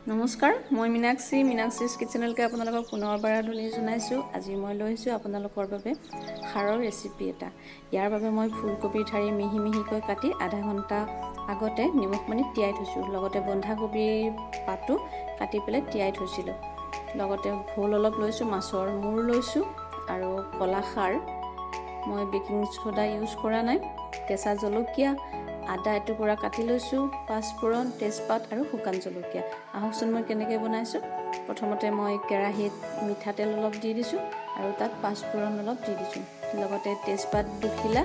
নমস্কাৰ, মই মিনাক্ষীছ কিচেনলৈকে আপোনালোকক পুনৰবাৰ আদৰণি জনাইছোঁ। আজি মই লৈ আহিছোঁ আপোনালোকৰ বাবে খাৰৰ ৰেচিপি এটা। ইয়াৰ বাবে মই ফুলকবিৰ ঠাৰি মিহি মিহিকৈ কাটি আধা ঘণ্টা আগতে নিমখ পানীত তিয়াই থৈছোঁ। লগতে বন্ধাকবিৰ পাতো কাটি পেলাই তিয়াই থৈছিলোঁ। লগতে ভোল অলপ লৈছোঁ, মাছৰ মূৰ লৈছোঁ আৰু কলা খাৰ। মই বেকিং সোডা ইউজ কৰা নাই। কেঁচা জলকীয়া, আদা এটুকুৰা কাটি লৈছোঁ, পাঁচফোৰণ, তেজপাত আৰু শুকান জলকীয়া। আহকচোন মই কেনেকৈ বনাইছোঁ। প্ৰথমতে মই কেৰাহীত মিঠাতেল অলপ দি দিছোঁ আৰু তাত পাঁচফোৰণ অলপ দি দিছোঁ। লগতে তেজপাত দুখিলা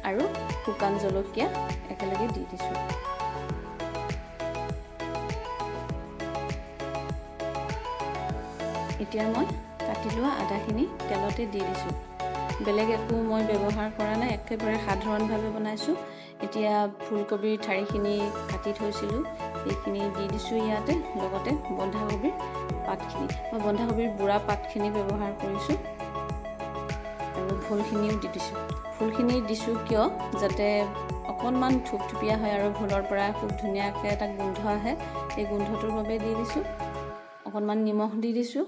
আৰু শুকান জলকীয়া একেলগে দি দিছোঁ। এতিয়া মই কাটি লোৱা আদাখিনি তেলতে দি দিছোঁ। বেলেগ একো মই ব্যৱহাৰ কৰা নাই, একেবাৰে সাধাৰণভাৱে বনাইছোঁ। এতিয়া ফুলকবিৰ ঠাৰিখিনি কাটি থৈছিলোঁ, সেইখিনি দি দিছোঁ ইয়াতে। লগতে বন্ধাকবিৰ পাতখিনি, মই বন্ধাকবিৰ বুঢ়া পাতখিনি ব্যৱহাৰ কৰিছোঁ আৰু ভোলখিনিও দি দিছোঁ। ফুলখিনি দিছোঁ কিয়, যাতে অকণমান থুপথুপীয়া হয় আৰু ভোলৰ পৰা খুব ধুনীয়াকৈ এটা গোন্ধ আহে। এই গোন্ধটোৰ বাবে দি দিছোঁ। অকণমান নিমখ দি দিছোঁ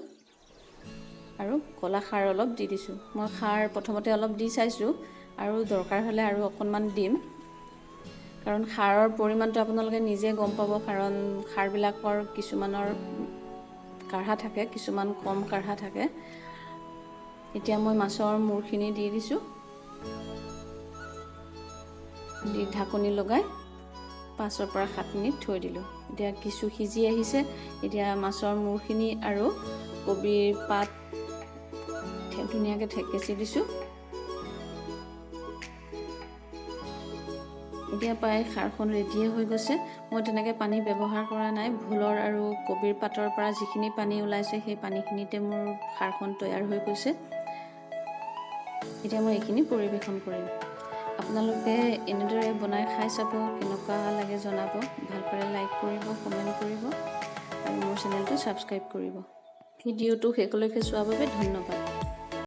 আৰু কলা খাৰ অলপ দি দিছোঁ। মই খাৰ প্ৰথমতে অলপ দি চাইছোঁ আৰু দৰকাৰ হ'লে আৰু অকণমান দিম, কাৰণ খাৰৰ পৰিমাণটো আপোনালোকে নিজে গম পাব। কাৰণ খাৰবিলাকৰ কিছুমানৰ কাঢ়া থাকে, কিছুমান কম কাঢ়া থাকে। এতিয়া মই মাছৰ মূৰখিনি দি দিছোঁ, দি ঢাকনি লগাই 5 পৰা 7 মিনিট থৈ দিলোঁ। এতিয়া কিছু সিজি আহিছে। এতিয়া মাছৰ মূৰখিনি আৰু কবিৰ পাত ধুনীয়াকৈ থেকেচি দিছোঁ। এতিয়া প্ৰায় খাৰখন ৰেডিয়ে হৈ গৈছে। মই তেনেকৈ পানী ব্যৱহাৰ কৰা নাই। ভোলৰ আৰু কবিৰ পাতৰ পৰা যিখিনি পানী ওলাইছে সেই পানীখিনিতে মোৰ খাৰখন তৈয়াৰ হৈ গৈছে। এতিয়া মই এইখিনি পৰিৱেশন কৰিম। আপোনালোকে এনেদৰে বনাই খাই চাব, কেনেকুৱা লাগে জনাব। ভাল পালে লাইক কৰিব, কমেণ্ট কৰিব আৰু মোৰ চেনেলটো ছাবস্ক্ৰাইব কৰিব। ভিডিঅ'টো শেষলৈকে চোৱাৰ বাবে ধন্যবাদ।